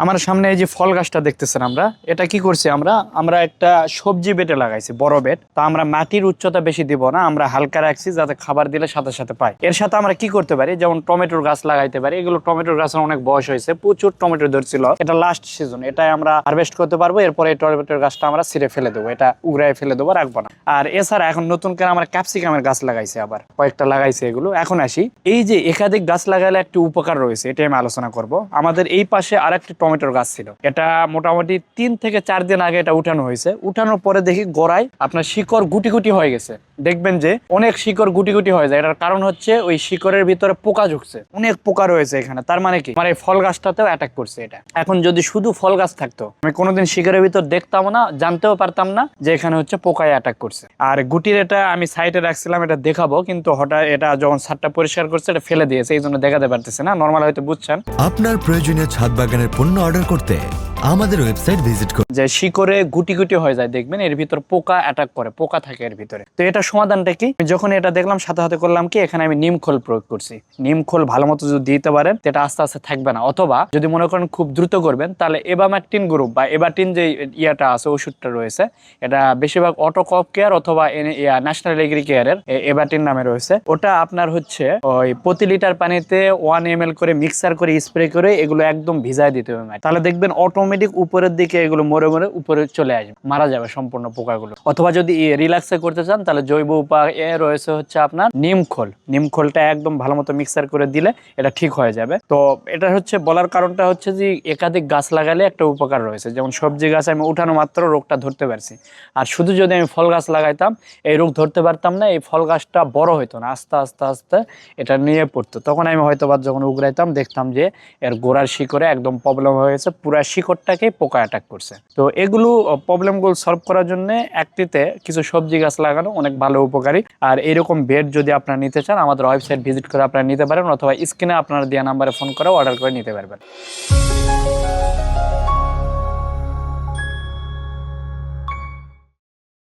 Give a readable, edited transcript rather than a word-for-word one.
আমার সামনে এই যে ফল গাছটা দেখতেছেন আমরা, এটা কি করছি আমরা একটা সবজি বেটে লাগাইছি, বড় বেট। তো আমরা মাটির উচ্চতা বেশি দিব না, আমরা হালকা রাখছি যাতে খাবার দিলে সাথে সাথে পাই। এর সাথে আমরা কি করতে পারি, যেমন টমেটোর গাছ লাগাইতে পারি। এগুলো টমেটোর গাছের অনেক বয়স হয়েছে, প্রচুর টমেটো ধরছিল, এটা লাস্ট সিজন, এটাই আমরা হারভেস্ট করতে পারবো। এরপরে এই টমেটোর গাছটা আমরা ছিঁড়ে ফেলে দেবো, এটা উগড়ায় ফেলে দেবো, রাখবো না। আর এছাড়া এখন নতুন করে আমরা ক্যাপসিকামের গাছ লাগাইছি, আবার কয়েকটা লাগাইছি। এগুলো এখন আসি, এই যে একাধিক গাছ লাগালে একটি উপকার রয়েছে, এটাই আমি আলোচনা করব। আমাদের এই পাশে আরেকটি টমেটোর গাছ ছিল, এটা মোটামুটি 3 থেকে 4 দিন আগে এটা উঠানো হয়েছে। উঠানোর পরে দেখি গোড়ায় আপনার শিকড় গুটি গুটি হয়ে গেছে। দেখবেন যে অনেক শিকড় গুটি গুটি হয়ে যায়, এটার কারণ হচ্ছে ওই শিকড়ের ভিতরে পোকা ঢুকছে, অনেক পোকা রয়েছে এখানে। তার মানে কি, আমার এই ফল গাছটাতেও অ্যাটাক করছে এটা। এখন যদি শুধু ফল গাছ থাকতো, আমি কোনোদিন শিকড়ের ভিতর দেখতাম না, জানতেও পারতাম না যে এখানে হচ্ছে পোকায় অ্যাটাক করছে। আর গুটির এটা আমি সাইডে রাখছিলাম, এটা দেখাবো, কিন্তু হঠাৎ এটা যখন ছাদটা পরিষ্কার করছে এটা ফেলে দিয়েছে, এই জন্য দেখাতে পারতেছে না। নর্মাল হয়তো বুঝছেন। আপনার প্রয়োজনীয় ছাদ বাগানের পণ্য অর্ডার করতে আমাদের ওয়েবসাইট ভিজিট করুন। যে শিকড়ে গুটি গুটি হয়ে যায়, দেখবেন এর ভিতর পোকা অ্যাটাক করে, পোকা থাকে এর ভিতরে। তো এটা সমাধানটা কি, যখন এটা দেখলাম সাথে সাথে করলাম কি, এখানে আমি নিম খোল প্রয়োগ করছি। নিম খোল ভালো মতো যদি দিতে পারেন, এটা আস্তে আস্তে থাকবে না। অথবা যদি মনে করেন খুব দ্রুত করবেন, তাহলে এবাম্যাকটিন গ্রুপ বা এবাটিন যে ইয়াটা আছে, ওষুধটা রয়েছে, এটা বেশিরভাগ অটো ক্রপ কেয়ার অথবা ন্যাশনাল এগ্রি কেয়ারের এবাটিন নামে রয়েছে। ওটা আপনার হচ্ছে ওই প্রতি লিটার পানিতে 1 ml করে মিক্সার করে স্প্রে করে এগুলো একদম ভিজায় দিতে হবে, তাহলে দেখবেন অটোমেটিক উপরের দিকে এগুলো মরে মরে উপরে চলে আসবে, মারা যাবে সম্পূর্ণ পোকাগুলো। অথবা যদি রিল্যাক্সে করতে চান, তাহলে জৈব উপায় রয়েছে হচ্ছে আপনার নিম খোল। নিম খোলটা একদম ভালো মতো মিক্সার করে দিলে এটা ঠিক হয়ে যাবে। তো এটা হচ্ছে বলার কারণটা হচ্ছে যে একাধিক গাছ লাগালে একটা উপকার রয়েছে। যেমন সবজি গাছ আমি উঠানো মাত্র রোগটা ধরতে পারছি, আর শুধু যদি আমি ফল গাছ লাগাইতাম এই রোগ ধরতে পারতাম না, এই ফল গাছটা বড় হইতো না, আস্তে আস্তে আস্তে এটা নিয়ে পড়তো। তখন আমি হয়তো বা যখন উগড়াইতাম দেখতাম যে এর গোড়ার শিকড়ে একদম প্রবলেম হয়েছে, পুরা শিকড়টাকে পোকা অ্যাটাক করছে। তো এগুলো প্রবলেমগুলো সলভ করার জন্য একটিতে কিছু সবজি গাছ লাগানো অনেক ভালো উপকারী। আর এরকম বেড যদি আপনারা নিতে চান, আমাদের ওয়েবসাইট ভিজিট করে আপনারা নিতে পারেন, অথবা স্ক্রিনে আপনারা দেওয়া নাম্বারে ফোন করে অর্ডার করে নিতে পারবেন।